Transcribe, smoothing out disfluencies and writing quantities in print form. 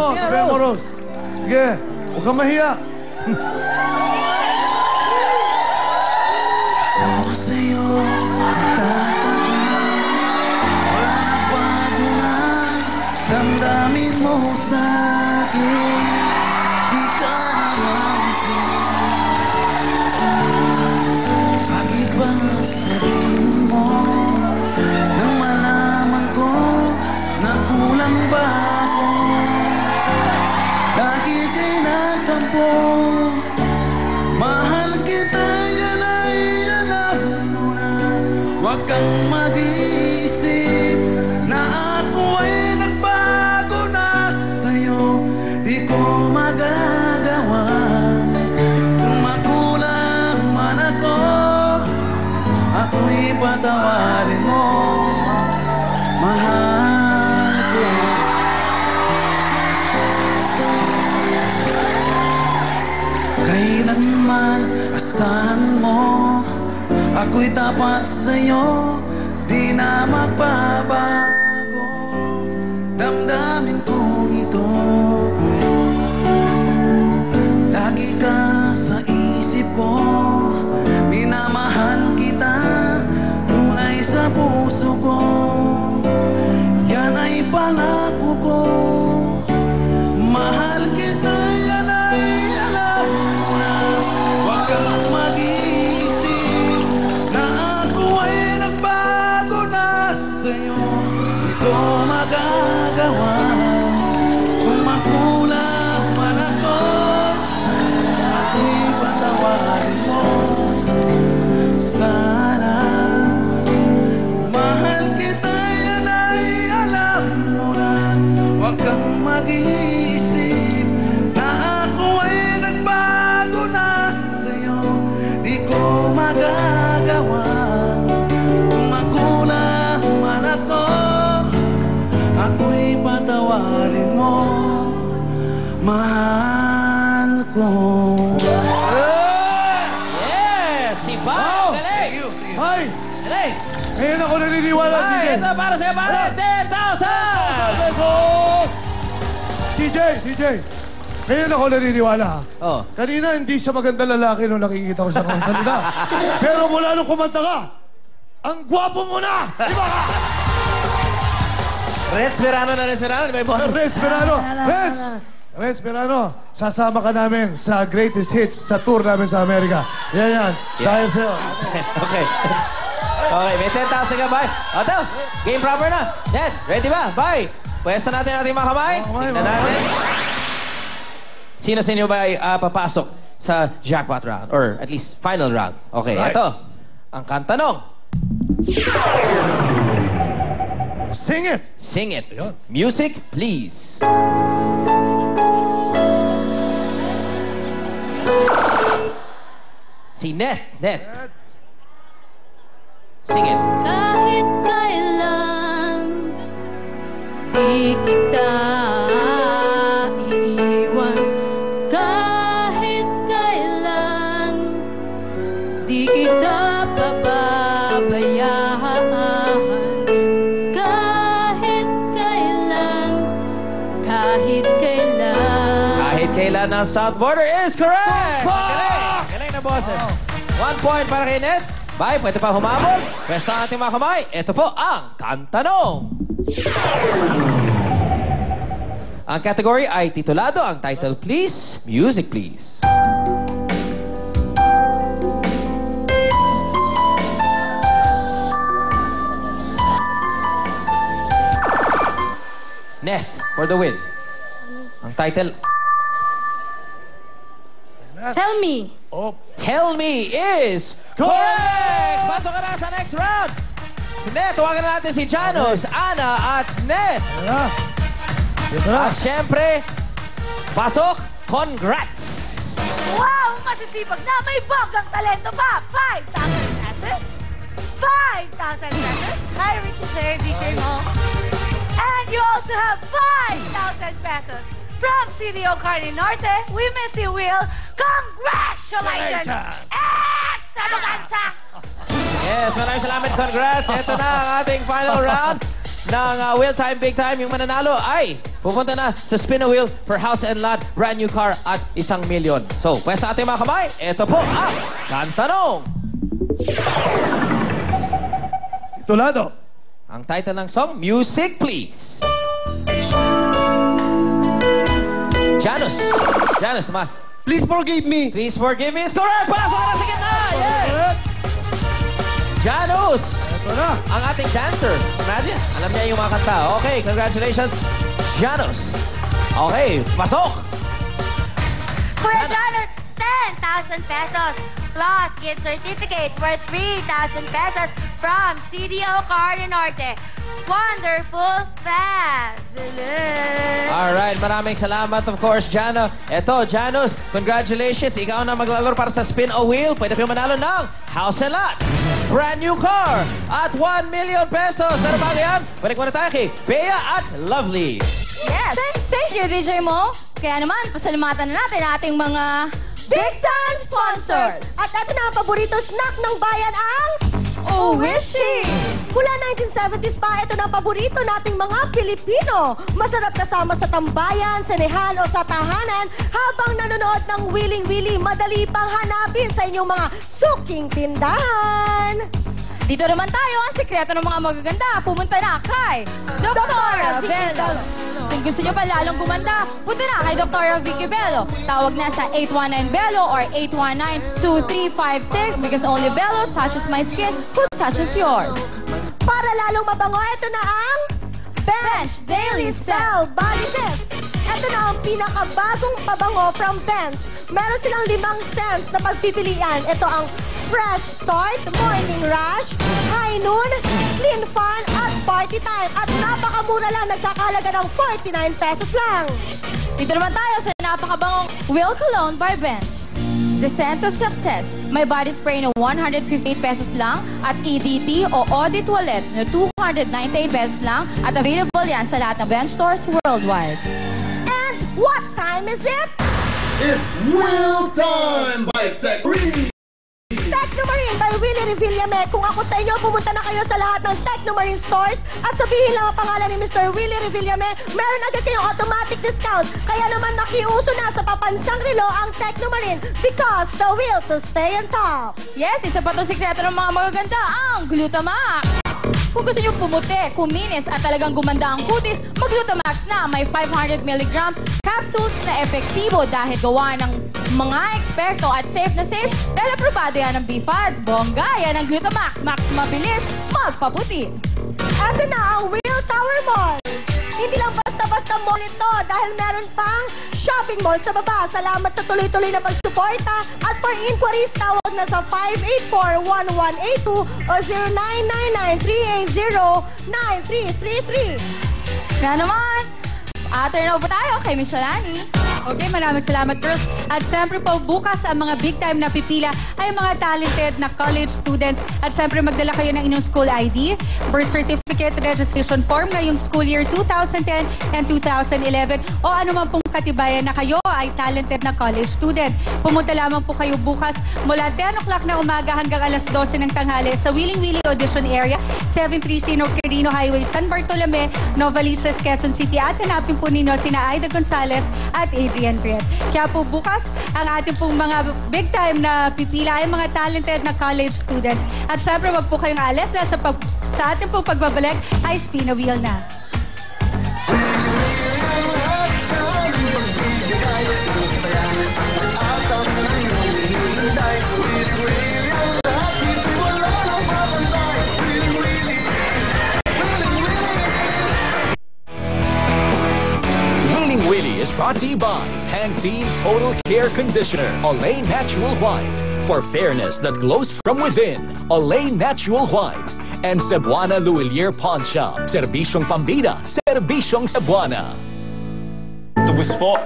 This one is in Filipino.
mo, Sige na, tabihan mo, Rose. Rose. Sige, huwag kang mahiya. Ako sa'yo nagtataka, wala nagbago na damdamin mo sa'kin. Di ka napansin. Bakit ba sabihin mo nang malaman ko na kulang ba ako? Lagi kay nagtampo, mahal kita, yan ay alam mo na. Huwag kang mag-iisip na ako ay nagbago na sa'yo. Di ko magagawa kung magulang man ako, ako'y patawarin mo, mahal ko. Kailanman asahan mo, ako'y tapat sa'yo, di na magbabago damdamin kong ito. Lagi ka sa isip ko, minamahal kita, tunay sa puso ko. Yan ay pangako ko, mahal kita, yan ay alam mo na. Huwag kang mag-iisip na ako ay nagbago na sa'yo. Di ko magagawa kung makulang man ako, ako'y patawarin mo. Sana mahal kita, yan ay alam mo na. Huwag kang mag-iisip na ako ay nagbago na sa'yo. Di ko magagawa kung magulang man ako, ako'y patawarin mo, mahal ko. Yes! Si Bob! Galing! Ay! Galing! Ngayon ako naniniwala, Ay, DJ. ito para sa'yo, pare! 10,000! Pesos! DJ! Ngayon ako naniniwala, ha? Oh. Kanina, hindi siya maganda lalaki nung nakikita ko siya kung salita. Pero mula nung kumanta ka, ang gwapo mo na! Iba ka! Reds Verano na Reds Verano. Di ba yung boss? Reds Verano! Reds Verano, sasama ka namin sa greatest hits sa tour namin sa Amerika. Yan. Dahil sa'yo. Okay. Okay, may 10,000 ka, bye. Oto, game proper na. Yes, ready ba? Bye. Pwesta natin ating mga kamay. Tingnan natin. Sino sa inyo ba ay papasok sa jackpot round? Or at least final round? Okay, Right. ito. Ang kantanong. Sing it! Sing it. Ayun. Music, please. Si Net. Sing it. Kahit kailan di kita iiwan, kahit kailan di kita pababayaan, kahit kailan, kahit kailan. Kahit kailan ang South Border is correct! Galing na boses. 1 point para kay Net. Bye, pwede pa humabol. Pwesta ang ating mga kamay. Ito po ang kantanong. Ang category ay titulado. Ang title, please. Music, please. Net, for the win. Ang title, Tell me. Oh, Tell Me is correct! Pasok ka na sa next round. Si Net, tawagan na natin si Janos, Ana at Net. yan na. Dito na. At syempre, pasok, congrats! Wow! Masisipag na may bonggang talento pa! 5,000 pesos! 5,000 pesos! Hi, Ricochet, DJ Mo! And you also have 5,000 pesos from CDO Carne Norte. We miss you, Will. Congratulations! Extravaganza! Yes, maraming salamat, congrats! Ito na ang ating final round ng Will Time Big Time. Yung mananalo ay pupunta na sa spin a wheel for house and lot, brand new car at 1 million. So, pwes sa ating mga kamay, ito po ang Kantanong. Titulado. Ang title ng song, Music Please. Janus. Janus, Tomas. Please forgive me. Please forgive me. It's correct! Pasok ka na sa gitna! Yes! Janus! Ito na. Ang ating dancer. Imagine, alam niya yung mga kanta. Okay, congratulations, Janus. Okay, pasok! For Janus, 10,000 pesos plus gift certificate worth 3,000 pesos from CDO Car Norte. Wonderful fabulous! Alright, maraming salamat of course, Jano. Eto, Janus, congratulations. Ikaw na maglalaro para sa spin a wheel. Pwede kayo manalo ng house and lot, brand new car, at 1 million pesos. Pero bago yan, balik muna tayo kay Bea at Lovely. Yes! Thank you, DJ Mo. Kaya naman, pasalamatan na natin ating mga big time sponsors. At ito na ang paborito snack ng bayan ang Oishi! mula 1970s pa, ito na ang paborito nating mga Pilipino. Masarap kasama sa tambayan, senehan o sa tahanan habang nanonood ng Willing Willy. Madali pang hanapin sa inyong mga suking tindahan. Dito naman tayo, ang sekreto ng mga magaganda. Pumunta na kay Dr. Bello. Kung gusto nyo pa lalong gumanda, punta na kay Dr. Vicky Bello. Tawag na sa 819-BELLO or 819-2356 because only Bello touches my skin, who touches yours. Para lalong mabango, ito na ang Bench Daily Cell Body Mist. Ito na ang pinakabagong pabango from Bench. Meron silang 5 scents na pagpipilian. Ito ang Fresh Start, Morning Rush, High Noon, Clean Fun, at Party Time. At napakamura lang, nagkakahalaga ng 49 pesos lang. Dito naman tayo sa napakabangong Will Cologne by Bench. The Scent of Success. May body spray na 158 pesos lang at EDT o Eau de Toilette na 298 pesos lang at available yan sa lahat ng Bench stores worldwide. And what time is it? It's Will Time by Tech Green. Technomarine by Willie Revillame. Kung ako sa inyo, pumunta na kayo sa lahat ng Technomarine stores at sabihin lang ang pangalan ni Mr. Willie Revillame, meron agad kayong automatic discount. Kaya naman nakiuso na sa papansang relo ang Technomarine because the will to stay on top. Yes, isa pa to sikreto ng mga magaganda, ang Glutamax. Kung gusto nyo pumuti, kuminis at talagang gumanda ang kutis, mag-Glutamax na. May 500 mg capsules na epektibo dahil gawa ng mga eksperto at safe dahil aprobado yan ng BFAD. Bongga, yan ang Glutamax. Max mabilis, magpaputi. Ito na ang Will Tower Mall. Hindi lang basta-basta mall ito dahil meron pang shopping mall sa baba. Salamat sa tuloy-tuloy na pagsuporta. At for inquiries, tawag na sa 584-1182 o 0999-380-9333. Kaya naman, turn over tayo kay Miss Shalani. Okay, maraming salamat, girls. At syempre po, bukas ang mga big time na pipila ay mga talented na college students. At syempre, magdala kayo ng inyong school ID, birth certificate, registration form ngayong school year 2010 and 2011 o anuman pong katibayan na kayo ay talented na college student. Pumunta lamang po kayo bukas mula 10 o'clock na umaga hanggang alas 12 ng tanghali sa Willing Willy Audition Area, 730 Quirino Highway, San Bartolome, Novaliches, Quezon City. At hanapin po ninyo sina Aida Gonzalez at Adrian Briet. Kaya po bukas, ang ating pong mga big time na pipila ay mga talented na college students. At syempre, wag po kayong alis dahil sa ating pong pagbabalik ay spin a wheel na. Willy is brought to you by Pantene Total Care Conditioner, Olay Natural White. For fairness that glows from within, Olay Natural White. And Cebuana Luilier Pawn Shop. Serbisyong pambida, serbisyong Cebuana. Tubos po.